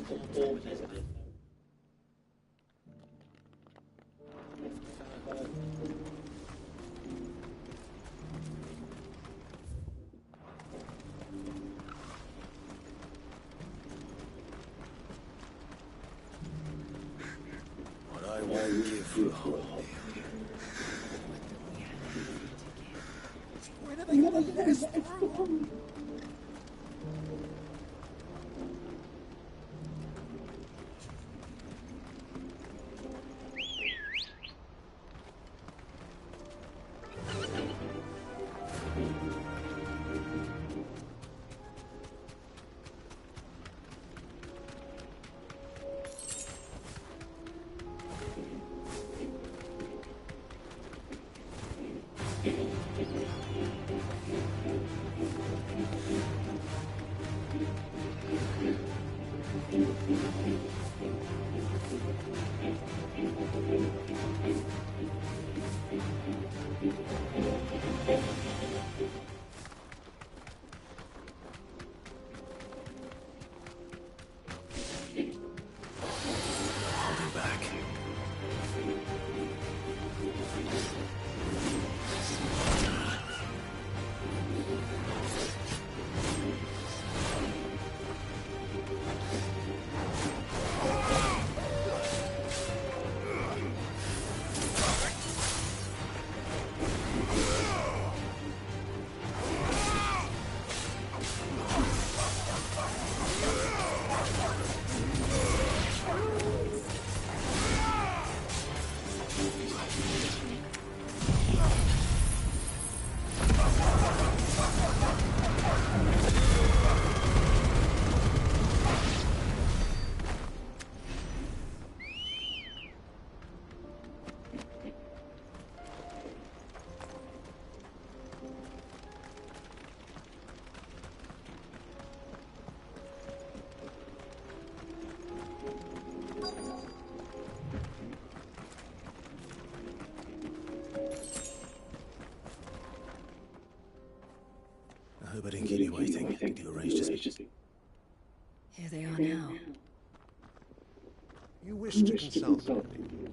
What I won't give for a home. When are they gonna let us through? I hope I didn't keep you waiting. You arranged to... Here they are now. You wish to consult me?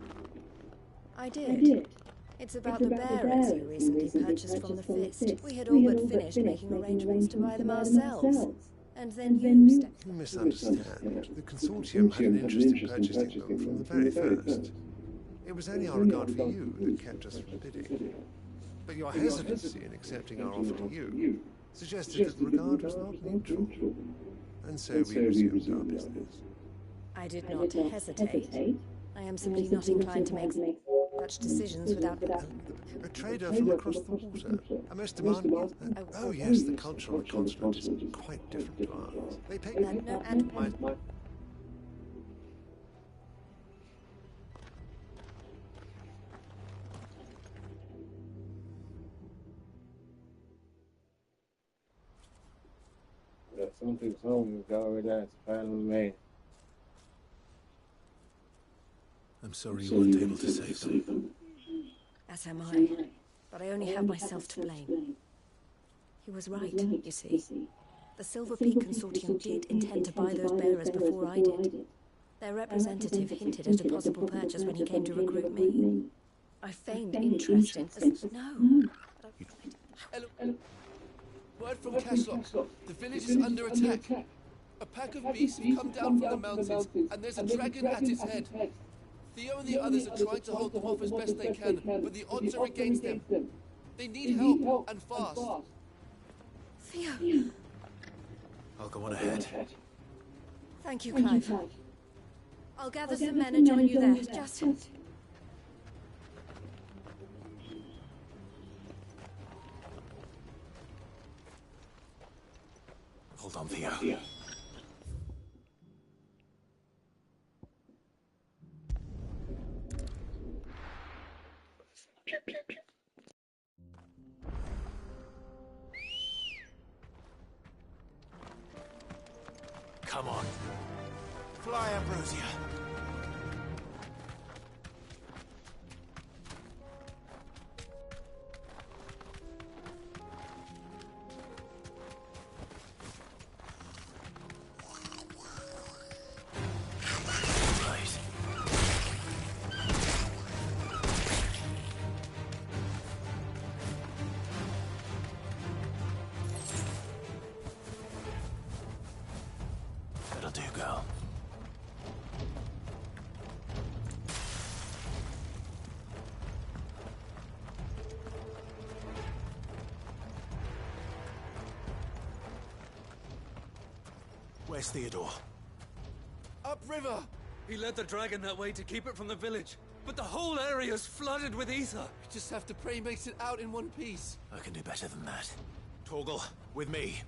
I did. It's about the bearers you recently purchased from the Fist. We had all but finished making arrangements to buy them ourselves. And then you stepped... You misunderstand. The Consortium had an interest in purchasing them from the very first. It was only our regard for you that kept us from bidding. But your hesitancy in accepting our offer to you suggested that the regard was not mutual. And so we resumed our business. I did not hesitate. I am simply not inclined to make such decisions without... A trader from across the water. A most demanding... Oh yes, the culture on the continent is quite different to ours. They pay... No, and... Something's home, you've got over there. It's finally made. I'm sorry you weren't able to save them. As am I. But I only have myself to blame. He was right, you see. The Silver Peak Consortium did intend to buy those bearers before I did. Their representative hinted at a possible purchase when he came to recruit me. I feigned interest in... No. Hello. Word from Cashlock. The village is under attack. A pack of beasts have come down from the mountains, and there's a dragon at its head. Theo and the others are trying to hold them off as best they can, but the odds are against them. They need help, and fast. Theo! I'll go on ahead. Thank you, Clive. I'll gather some men and join you there. Just... Hold on, Theo. Come on. Fly, Ambrosia. Where's Theodore? Upriver! He led the dragon that way to keep it from the village. But the whole area's flooded with ether. We just have to pray he makes it out in one piece. I can do better than that. Torgal, with me.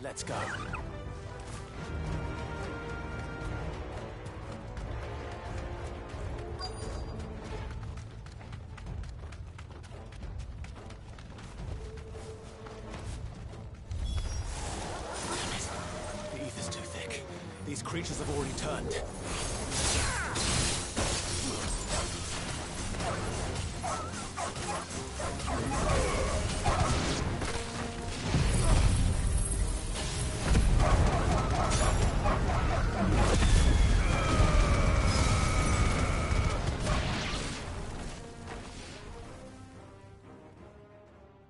Let's go. The ether's too thick. These creatures have already turned.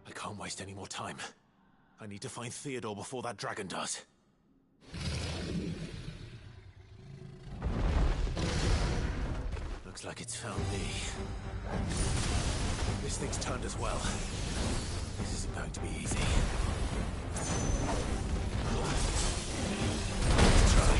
I can't waste any more time. I need to find Theodore before that dragon does. Looks like it's found me. This thing's turned as well. This isn't going to be easy. Let's try.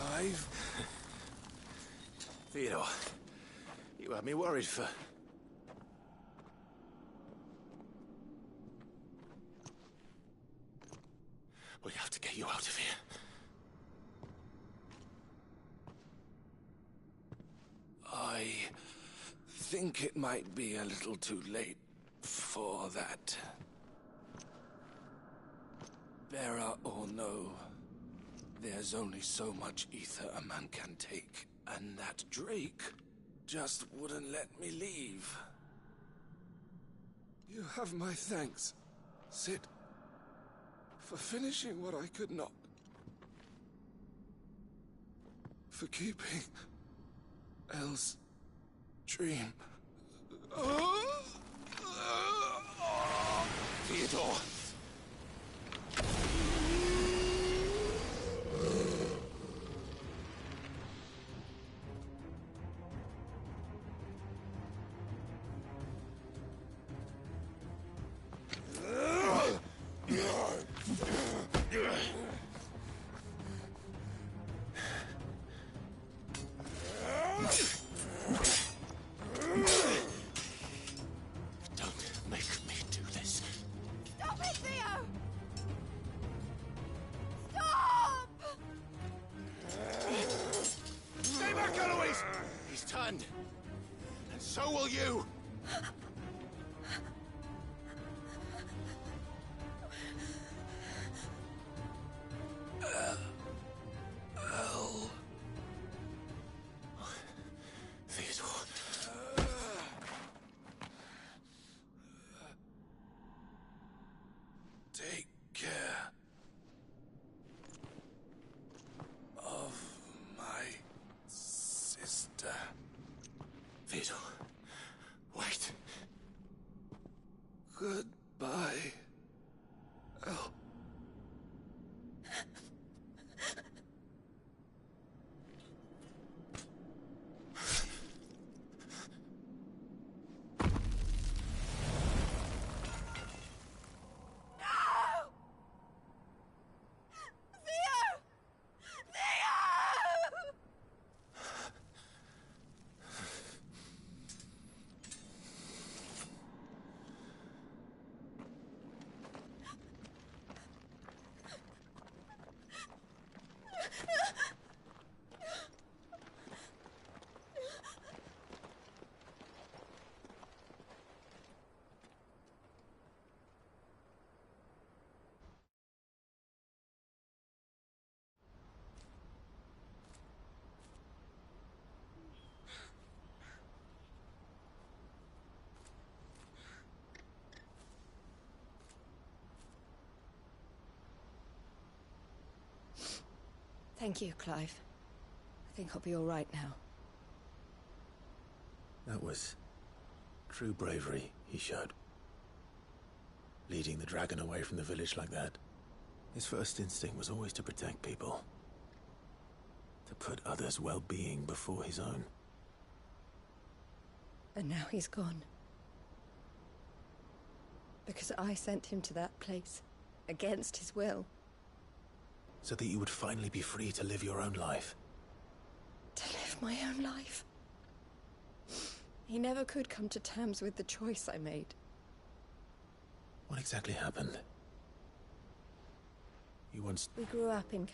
Clive? Theodore, you had me worried for... We have to get you out of here. I think it might be a little too late for that. Bearer or no, there's only so much ether a man can take, and that Drake just wouldn't let me leave. You have my thanks, Sid, for finishing what I could not. For keeping Elle's dream. Theodore! So will you! Theodore. Take care of my sister. Theodore. Wait. Goodbye, Elle. Thank you, Clive. I think I'll be all right now. That was true bravery he showed. Leading the dragon away from the village like that. His first instinct was always to protect people. To put others' well-being before his own. And now he's gone. Because I sent him to that place, against his will. So that you would finally be free to live your own life. To live my own life? He never could come to terms with the choice I made. What exactly happened? You once... We grew up in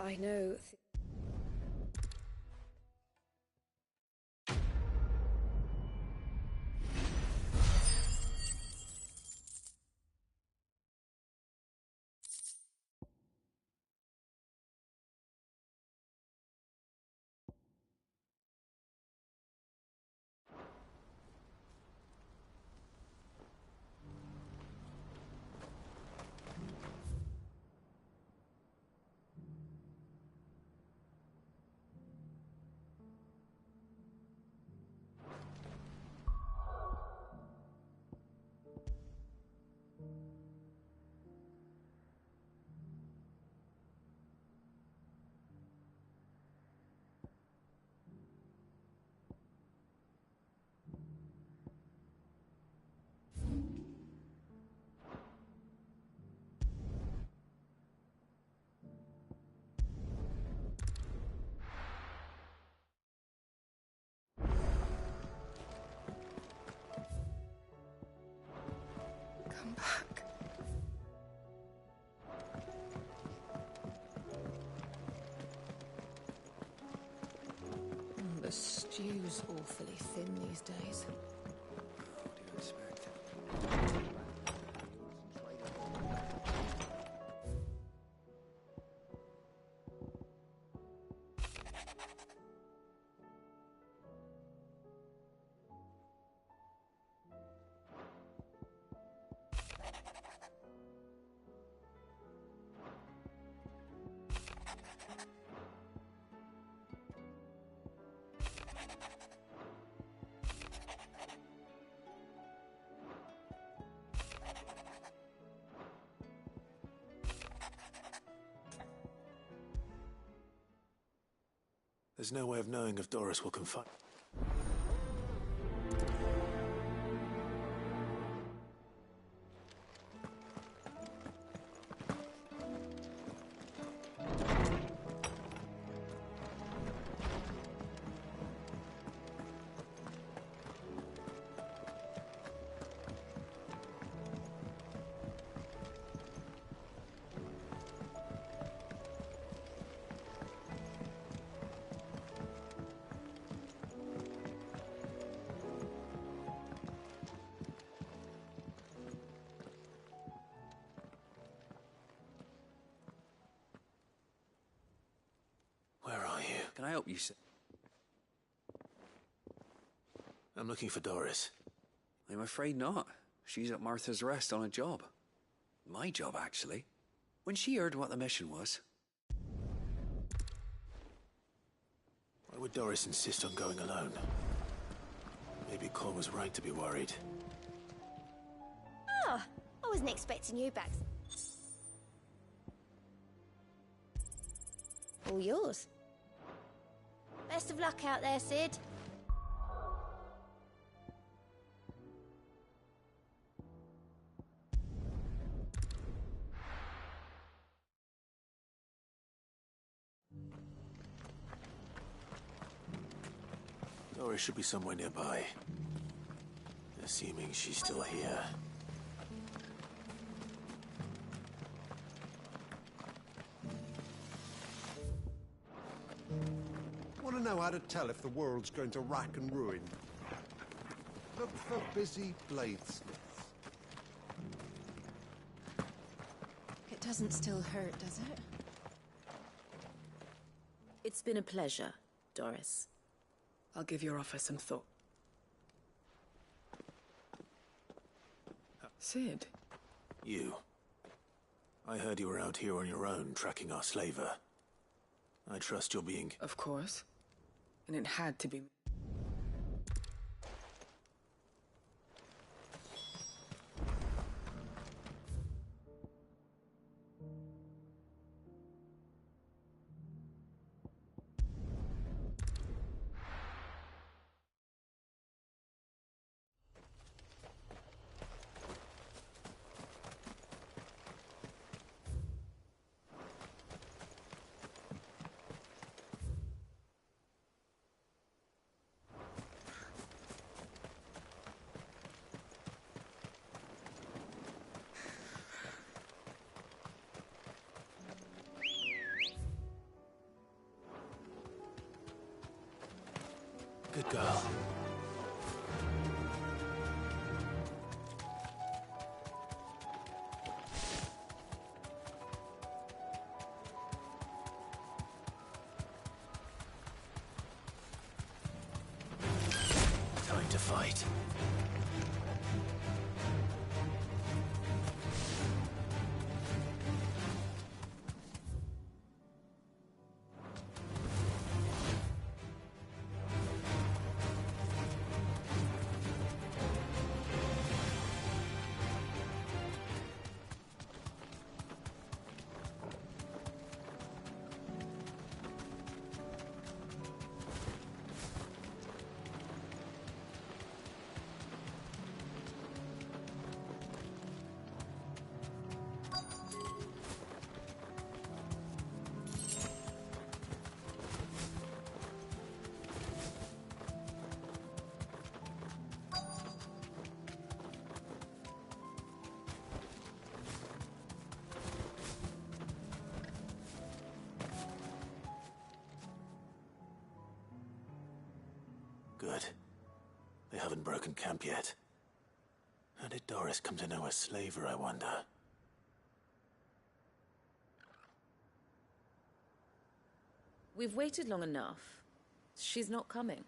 I know... back. The stew's awfully thin these days. What do you expect? There's no way of knowing if Doris will confide. Can I help you, sir? I'm looking for Doris. I'm afraid not. She's at Martha's Rest on a job. My job, actually. When she heard what the mission was. Why would Doris insist on going alone? Maybe Cole was right to be worried. Oh, I wasn't expecting you back. All yours. Best of luck out there, Sid. Doris should be somewhere nearby. Assuming she's still here. Want to know how to tell if the world's going to rack and ruin? Look for busy bladesmiths. It doesn't still hurt, does it? It's been a pleasure, Doris. I'll give your offer some thought. Sid? You. I heard you were out here on your own, tracking our slaver. I trust you're being... Of course. And it had to be... Good girl. Time to fight. Good. They haven't broken camp yet. How did Doris come to know a slaver, I wonder? We've waited long enough. She's not coming.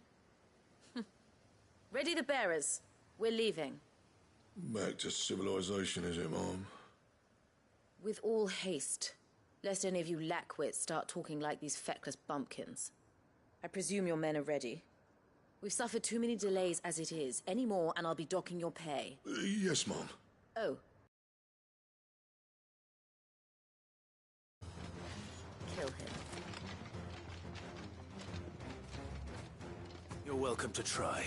Ready the bearers. We're leaving. Back to civilization, is it, Mom? With all haste, lest any of you lackwits start talking like these feckless bumpkins. I presume your men are ready. We've suffered too many delays as it is. Any more and I'll be docking your pay. Yes, Mom. Oh. Kill him. You're welcome to try.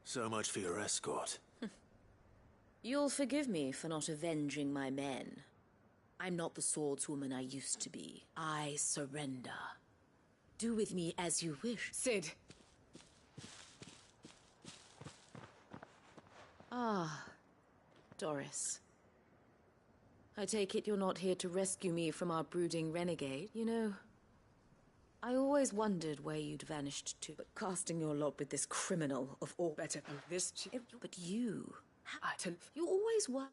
So much for your escort. You'll forgive me for not avenging my men. I'm not the swordswoman I used to be. I surrender. Do with me as you wish. Cid! Ah, Doris. I take it you're not here to rescue me from our brooding renegade. You know, I always wondered where you'd vanished to, but casting your lot with this criminal of all Better than this. But you... You always were...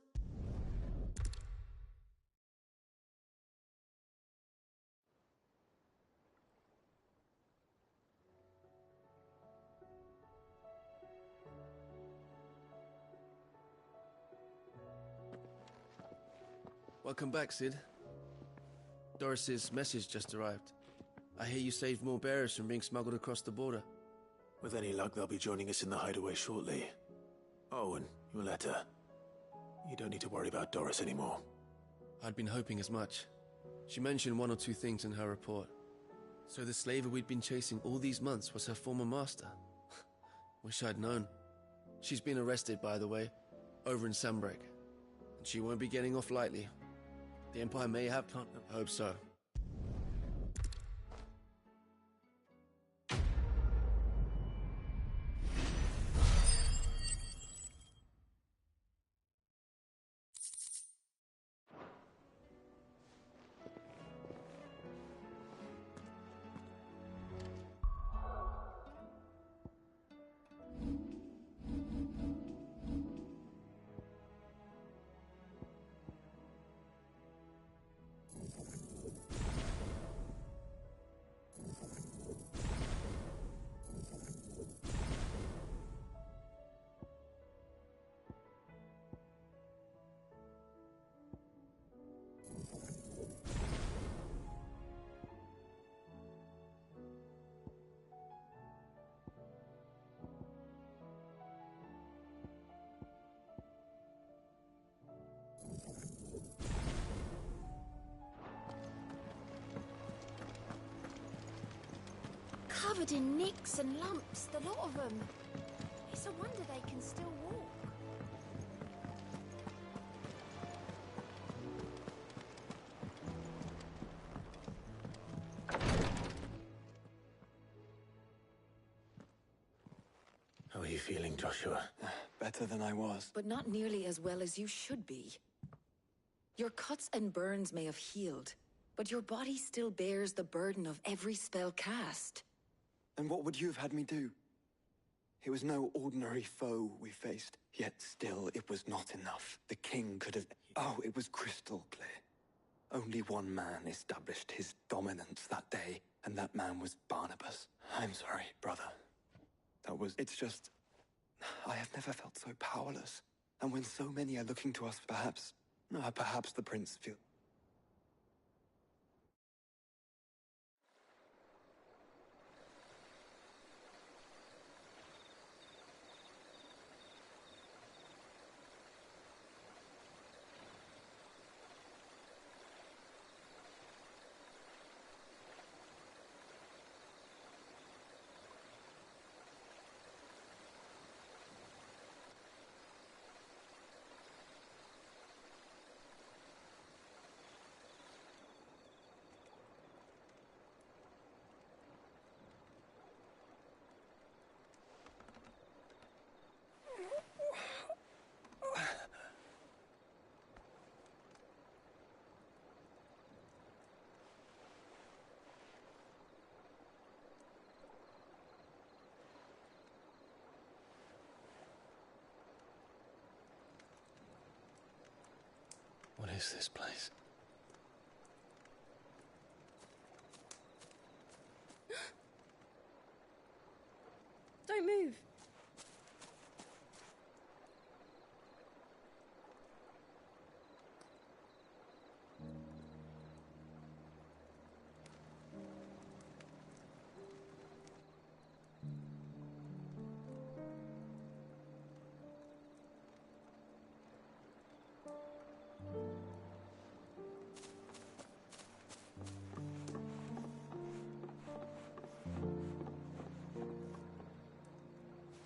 Welcome back, Cid. Doris's message just arrived. I hear you saved more bearers from being smuggled across the border. With any luck, they'll be joining us in the hideaway shortly. Oh, and your letter. You don't need to worry about Doris anymore. I'd been hoping as much. She mentioned one or two things in her report. So the slaver we'd been chasing all these months was her former master. Wish I'd known. She's been arrested, by the way, over in Sanbreque. And she won't be getting off lightly. The Empire may have... I hope so. Covered in nicks and lumps, the lot of them. It's a wonder they can still walk. How are you feeling, Joshua? Better than I was. But not nearly as well as you should be. Your cuts and burns may have healed, but your body still bears the burden of every spell cast. And what would you have had me do? It was no ordinary foe we faced, yet still it was not enough. The king could have... Oh, it was crystal clear. Only one man established his dominance that day, and that man was Barnabas. I'm sorry, brother. It's just... I have never felt so powerless. And when so many are looking to us, perhaps the prince feels... What is this place? Don't move.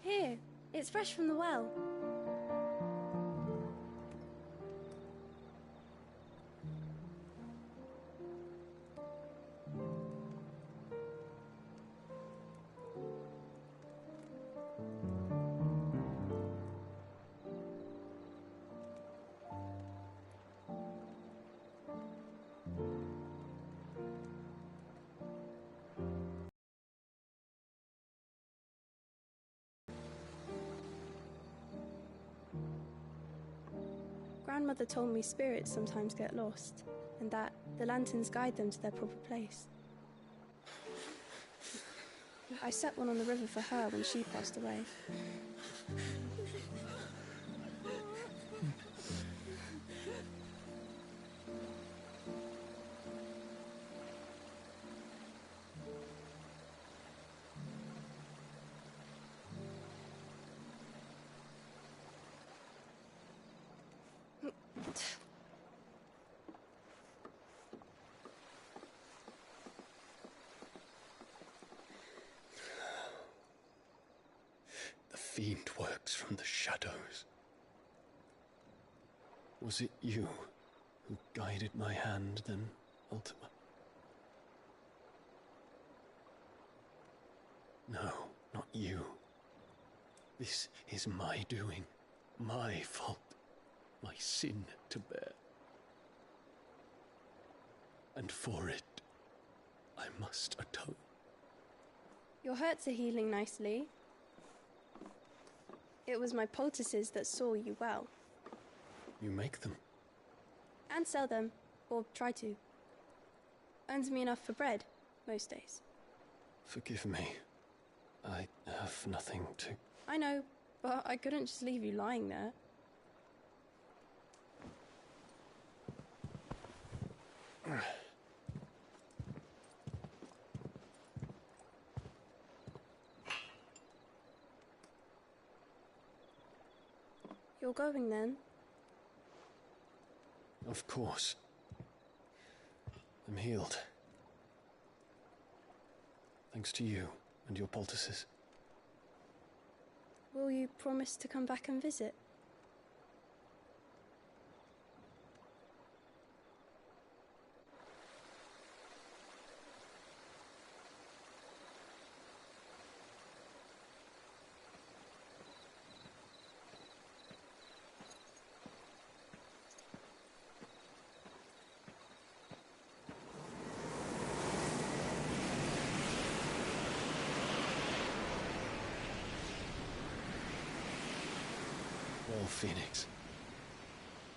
Here, it's fresh from the well. Grandmother told me spirits sometimes get lost, and that the lanterns guide them to their proper place. I set one on the river for her when she passed away. The fiend works from the shadows. Was it you who guided my hand, then, Ultima? No, not you. This is my doing, my fault, my sin to bear. And for it, I must atone. Your hurts are healing nicely. It was my poultices that saw you well. You make them? And sell them, or try to. Earns me enough for bread, most days. Forgive me. I have nothing to... I know, but I couldn't just leave you lying there. You're going then? Of course. I'm healed. Thanks to you and your poultices. Will you promise to come back and visit? Phoenix.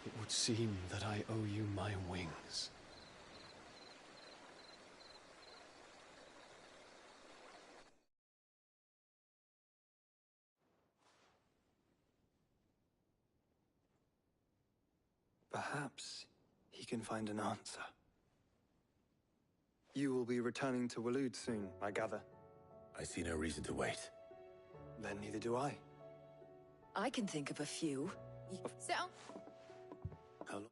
It would seem that I owe you my wings. Perhaps he can find an answer. You will be returning to Waloed soon, I gather. I see no reason to wait. Then neither do I. I can think of a few. Sit down. How long?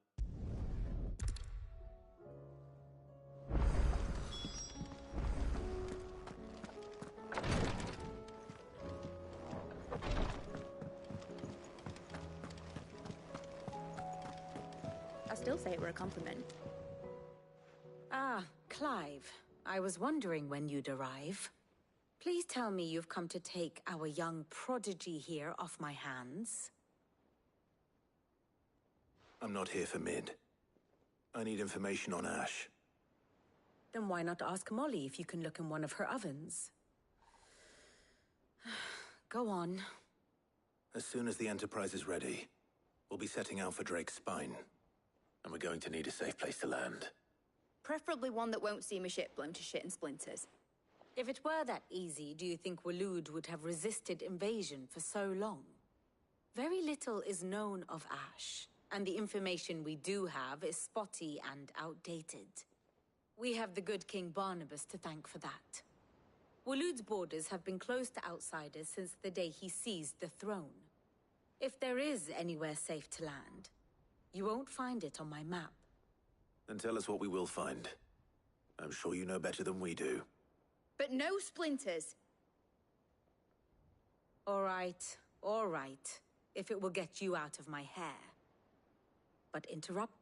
I still say it were a compliment. Ah, Clive. I was wondering when you'd arrive. Please tell me you've come to take our young prodigy here off my hands. I'm not here for Mid. I need information on Ash. Then why not ask Molly if you can look in one of her ovens? Go on. As soon as the Enterprise is ready, we'll be setting out for Drake's Spine. And we're going to need a safe place to land. Preferably one that won't see my ship blown to shit and splinters. If it were that easy, do you think Waloed would have resisted invasion for so long? Very little is known of Ash, and the information we do have is spotty and outdated. We have the good King Barnabas to thank for that. Waloed's borders have been closed to outsiders since the day he seized the throne. If there is anywhere safe to land, you won't find it on my map. Then tell us what we will find. I'm sure you know better than we do. But no splinters. All right. If it will get you out of my hair. But interrupt.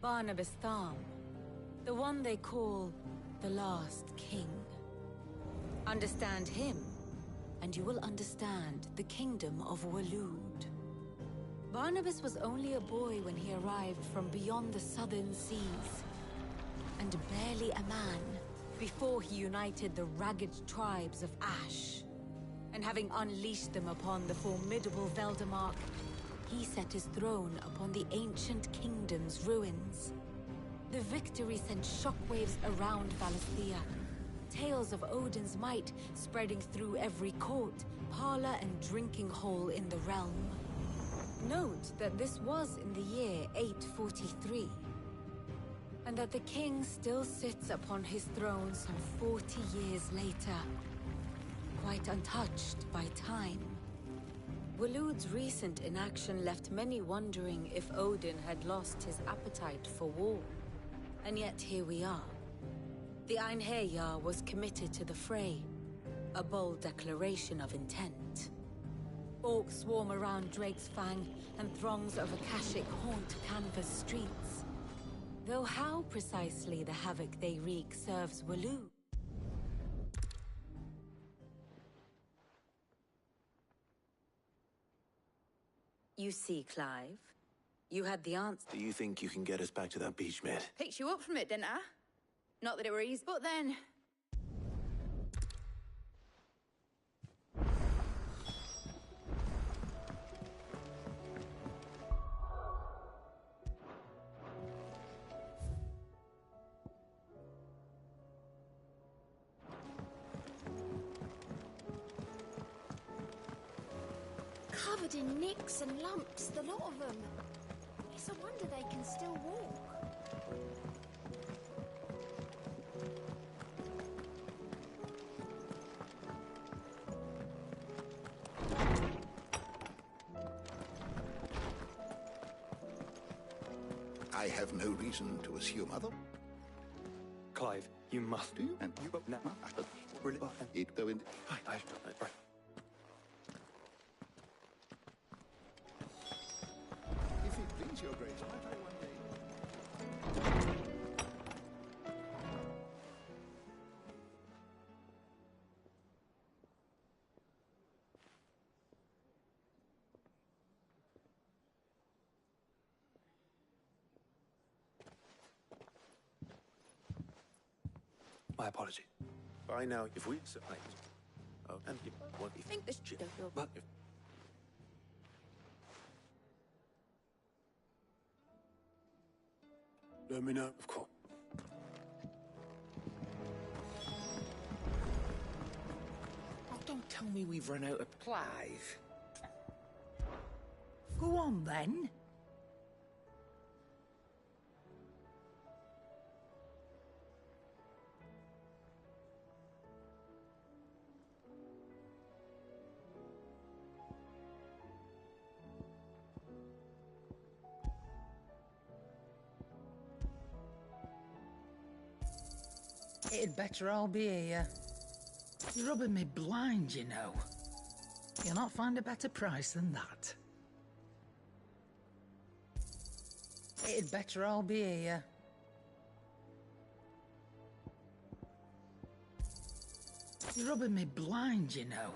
Barnabas Tham, the one they call the Last King. Understand him, and you will understand the kingdom of Waloed. Barnabas was only a boy when he arrived from beyond the southern seas, and barely a man before he united the ragged tribes of Ash. And having unleashed them upon the formidable Veldamark, he set his throne upon the ancient kingdom's ruins. The victory sent shockwaves around Valisthea, tales of Odin's might spreading through every court, parlor, and drinking hole in the realm. Note that this was in the year 843, and that the king still sits upon his throne some 40 years later, quite untouched by time. Waloed's recent inaction left many wondering if Odin had lost his appetite for war. And yet here we are. The Einherjar was committed to the fray, a bold declaration of intent. Orcs swarm around Drake's Fang, and throngs of Akashic haunt Canvas streets. Though how precisely the havoc they wreak serves Waloed. You see, Clive, you had the answer. Do you think you can get us back to that beach, Mid? Picked you up from it, didn't I? Not that it were easy, but then... Covered in nicks and lumps, the lot of them. It's a wonder they can still walk. I have no reason to assume other. Clive, you must Do you? And You now. Really? it go in. Right. If it please your grace, might I one day... My apology. By now, if we... Oh, and if... What if... think this should have But if... Let me know, of course. Oh, don't tell me we've run out of Clive. Go on, then. It'd better all be here. You're rubbing me blind, you know. You'll not find a better price than that. It'd better all be here. You're rubbing me blind, you know.